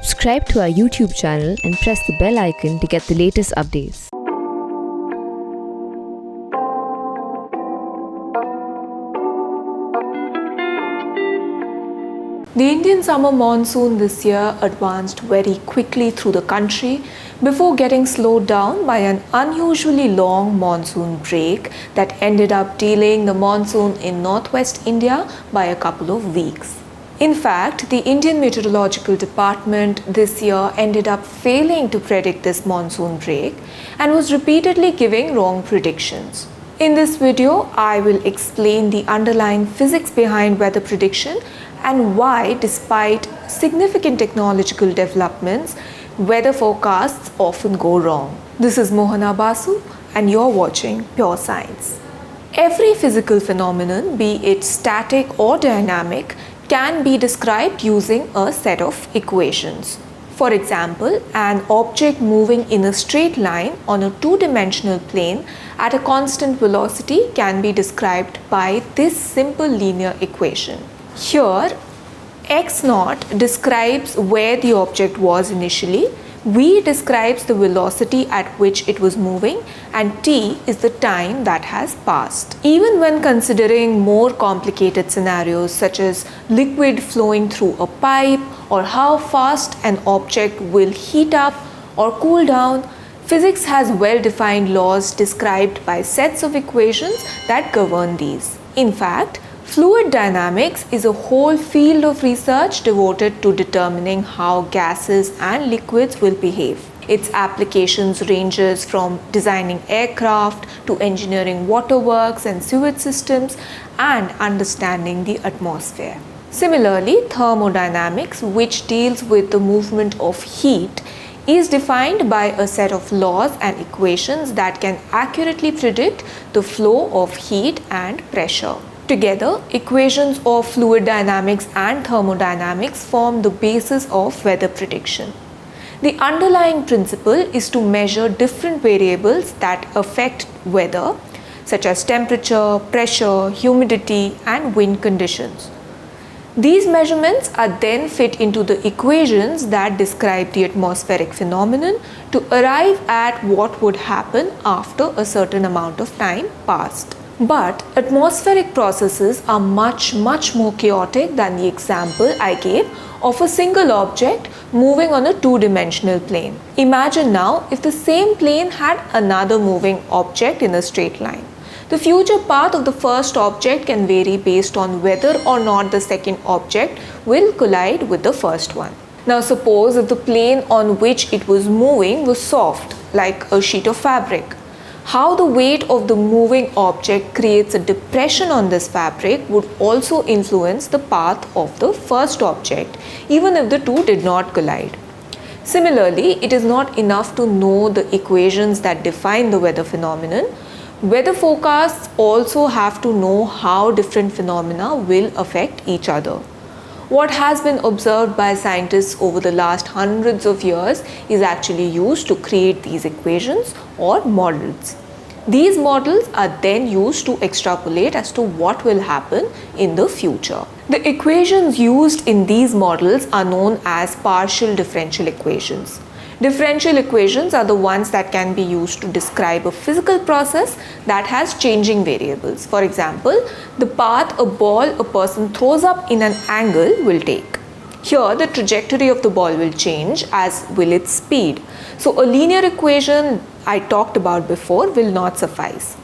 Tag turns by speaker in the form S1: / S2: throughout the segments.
S1: Subscribe to our YouTube channel and press the bell icon to get the latest updates.
S2: The Indian summer monsoon this year advanced very quickly through the country before getting slowed down by an unusually long monsoon break that ended up delaying the monsoon in northwest India by a couple of weeks. In fact, the Indian Meteorological Department this year ended up failing to predict this monsoon break and was repeatedly giving wrong predictions. In this video, I will explain the underlying physics behind weather prediction and why, despite significant technological developments, weather forecasts often go wrong. This is Mohana Basu and you're watching Pure Science. Every physical phenomenon, be it static or dynamic, can be described using a set of equations. For example, an object moving in a straight line on a two-dimensional plane at a constant velocity can be described by this simple linear equation. Here, x0 describes where the object was initially, v describes the velocity at which it was moving, and t is the time that has passed. Even when considering more complicated scenarios such as liquid flowing through a pipe or how fast an object will heat up or cool down, physics has well-defined laws described by sets of equations that govern these. In fact, fluid dynamics is a whole field of research devoted to determining how gases and liquids will behave. Its applications ranges from designing aircraft to engineering waterworks and sewage systems and understanding the atmosphere. Similarly, thermodynamics, which deals with the movement of heat, is defined by a set of laws and equations that can accurately predict the flow of heat and pressure. Together, equations of fluid dynamics and thermodynamics form the basis of weather prediction. The underlying principle is to measure different variables that affect weather, such as temperature, pressure, humidity, and wind conditions. These measurements are then fit into the equations that describe the atmospheric phenomenon to arrive at what would happen after a certain amount of time passed. But atmospheric processes are much more chaotic than the example I gave of a single object moving on a two-dimensional plane. Imagine now if the same plane had another moving object in a straight line. The future path of the first object can vary based on whether or not the second object will collide with the first one. Now suppose if the plane on which it was moving was soft, like a sheet of fabric. How the weight of the moving object creates a depression on this fabric would also influence the path of the first object, even if the two did not collide. Similarly, it is not enough to know the equations that define the weather phenomenon. Weather forecasts also have to know how different phenomena will affect each other. What has been observed by scientists over the last hundreds of years is actually used to create these equations or models. These models are then used to extrapolate as to what will happen in the future. The equations used in these models are known as partial differential equations. Differential equations are the ones that can be used to describe a physical process that has changing variables. For example, the path a ball a person throws up in an angle will take. Here, the trajectory of the ball will change, as will its speed. So, a linear equation I talked about before will not suffice.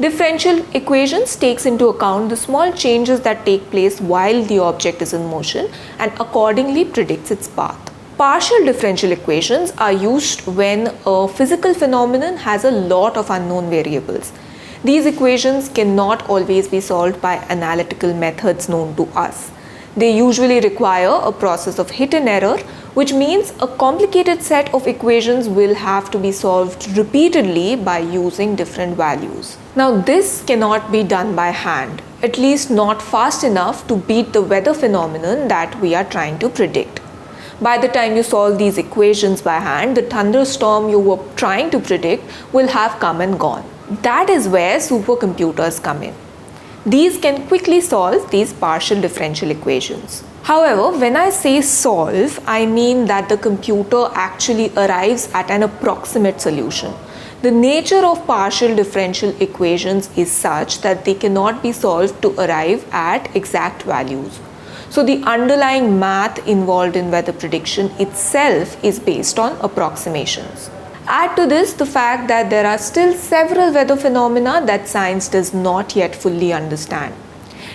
S2: Differential equations takes into account the small changes that take place while the object is in motion and accordingly predicts its path. Partial differential equations are used when a physical phenomenon has a lot of unknown variables. These equations cannot always be solved by analytical methods known to us. They usually require a process of hit and error, which means a complicated set of equations will have to be solved repeatedly by using different values. Now, this cannot be done by hand, at least not fast enough to beat the weather phenomenon that we are trying to predict. By the time you solve these equations by hand, the thunderstorm you were trying to predict will have come and gone. That is where supercomputers come in. These can quickly solve these partial differential equations. However, when I say solve, I mean that the computer actually arrives at an approximate solution. The nature of partial differential equations is such that they cannot be solved to arrive at exact values. So the underlying math involved in weather prediction itself is based on approximations. Add to this the fact that there are still several weather phenomena that science does not yet fully understand.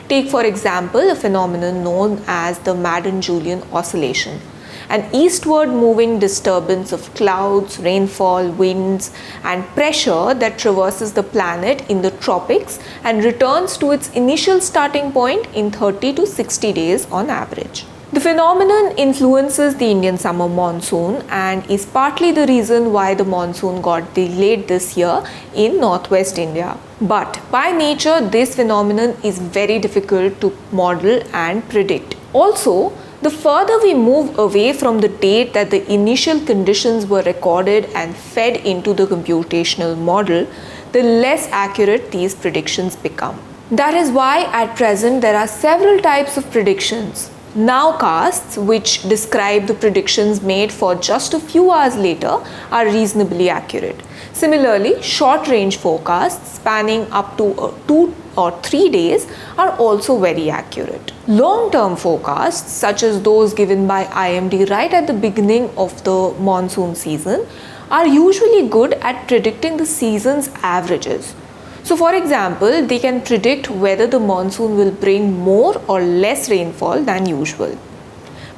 S2: Take for example a phenomenon known as the Madden-Julian oscillation, an eastward moving disturbance of clouds, rainfall, winds and pressure that traverses the planet in the tropics and returns to its initial starting point in 30 to 60 days on average. The phenomenon influences the Indian summer monsoon and is partly the reason why the monsoon got delayed this year in northwest India. But by nature, this phenomenon is very difficult to model and predict. Also, the further we move away from the date that the initial conditions were recorded and fed into the computational model, the less accurate these predictions become. That is why at present there are several types of predictions. Nowcasts, which describe the predictions made for just a few hours later, are reasonably accurate. Similarly, short-range forecasts spanning up to 2 or 3 days are also very accurate. Long-term forecasts, such as those given by IMD right at the beginning of the monsoon season, are usually good at predicting the season's averages. So for example, they can predict whether the monsoon will bring more or less rainfall than usual.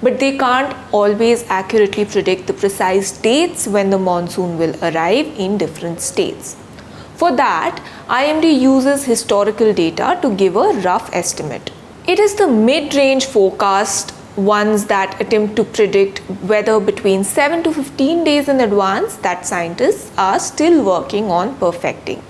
S2: But they can't always accurately predict the precise dates when the monsoon will arrive in different states. For that, IMD uses historical data to give a rough estimate. It is the mid-range forecast ones that attempt to predict weather between 7 to 15 days in advance that scientists are still working on perfecting.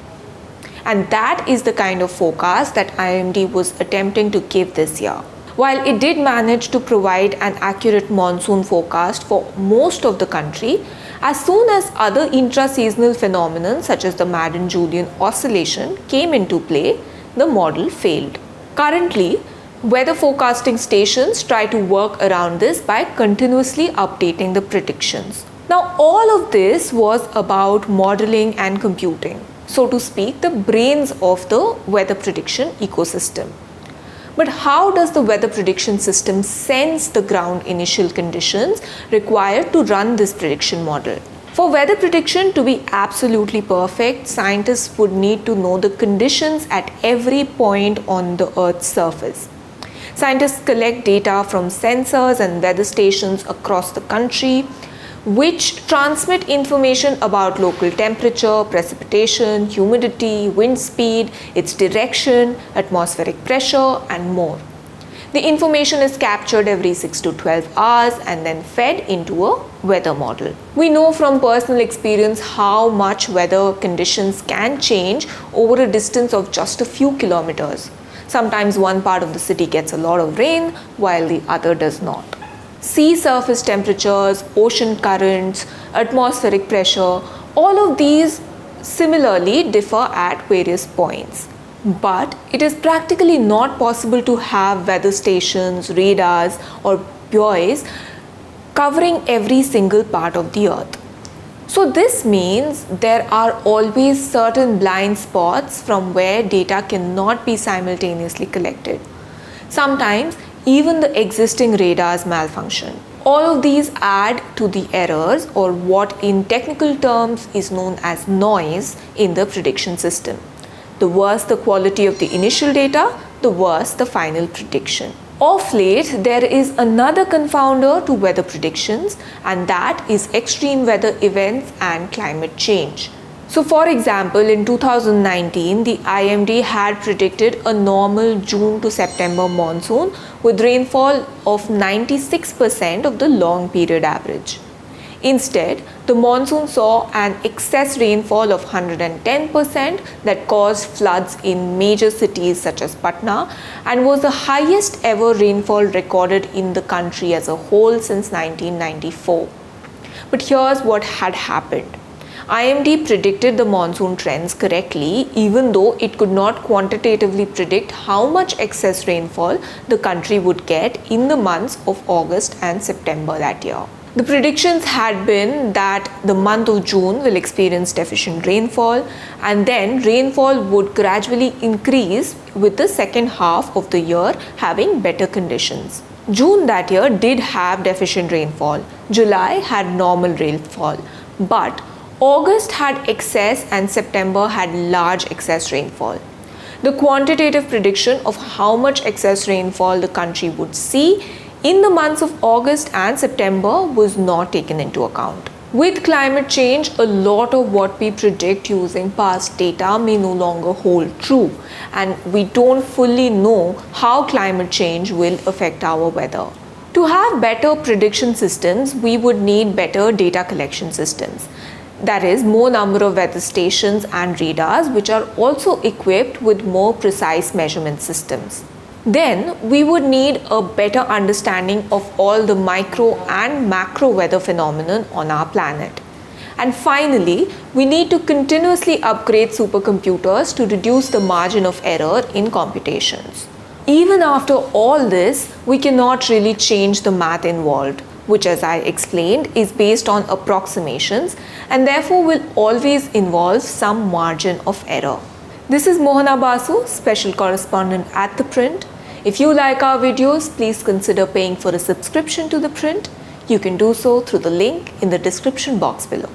S2: And that is the kind of forecast that IMD was attempting to give this year. While it did manage to provide an accurate monsoon forecast for most of the country, as soon as other intra-seasonal phenomena such as the Madden-Julian oscillation came into play, the model failed. Currently, weather forecasting stations try to work around this by continuously updating the predictions. Now, all of this was about modeling and computing, so to speak, the brains of the weather prediction ecosystem. But how does the weather prediction system sense the ground initial conditions required to run this prediction model? For weather prediction to be absolutely perfect, scientists would need to know the conditions at every point on the Earth's surface. Scientists collect data from sensors and weather stations across the country, which transmit information about local temperature, precipitation, humidity, wind speed, its direction, atmospheric pressure, and more. The information is captured every 6 to 12 hours and then fed into a weather model. We know from personal experience how much weather conditions can change over a distance of just a few kilometers. Sometimes one part of the city gets a lot of rain while the other does not. Sea surface temperatures, ocean currents, atmospheric pressure, all of these similarly differ at various points. But it is practically not possible to have weather stations, radars or buoys covering every single part of the Earth. So this means there are always certain blind spots from where data cannot be simultaneously collected. Sometimes even the existing radars malfunction. All of these add to the errors, or what in technical terms is known as noise, in the prediction system. The worse the quality of the initial data, the worse the final prediction. Of late, there is another confounder to weather predictions, and that is extreme weather events and climate change. So for example, in 2019, the IMD had predicted a normal June to September monsoon with rainfall of 96% of the long period average. Instead, the monsoon saw an excess rainfall of 110% that caused floods in major cities such as Patna and was the highest ever rainfall recorded in the country as a whole since 1994. But here's what had happened. IMD predicted the monsoon trends correctly, even though it could not quantitatively predict how much excess rainfall the country would get in the months of August and September that year. The predictions had been that the month of June will experience deficient rainfall, and then rainfall would gradually increase with the second half of the year having better conditions. June that year did have deficient rainfall. July had normal rainfall, but August had excess and September had large excess rainfall. The quantitative prediction of how much excess rainfall the country would see in the months of August and September was not taken into account. With climate change, a lot of what we predict using past data may no longer hold true, and we don't fully know how climate change will affect our weather. To have better prediction systems, we would need better data collection systems. That is, more number of weather stations and radars, which are also equipped with more precise measurement systems. Then we would need a better understanding of all the micro and macro weather phenomenon on our planet. And finally, we need to continuously upgrade supercomputers to reduce the margin of error in computations. Even after all this, we cannot really change the math involved, which, as I explained, is based on approximations and therefore will always involve some margin of error. This is Mohana Basu, special correspondent at The Print. If you like our videos, please consider paying for a subscription to The Print. You can do so through the link in the description box below.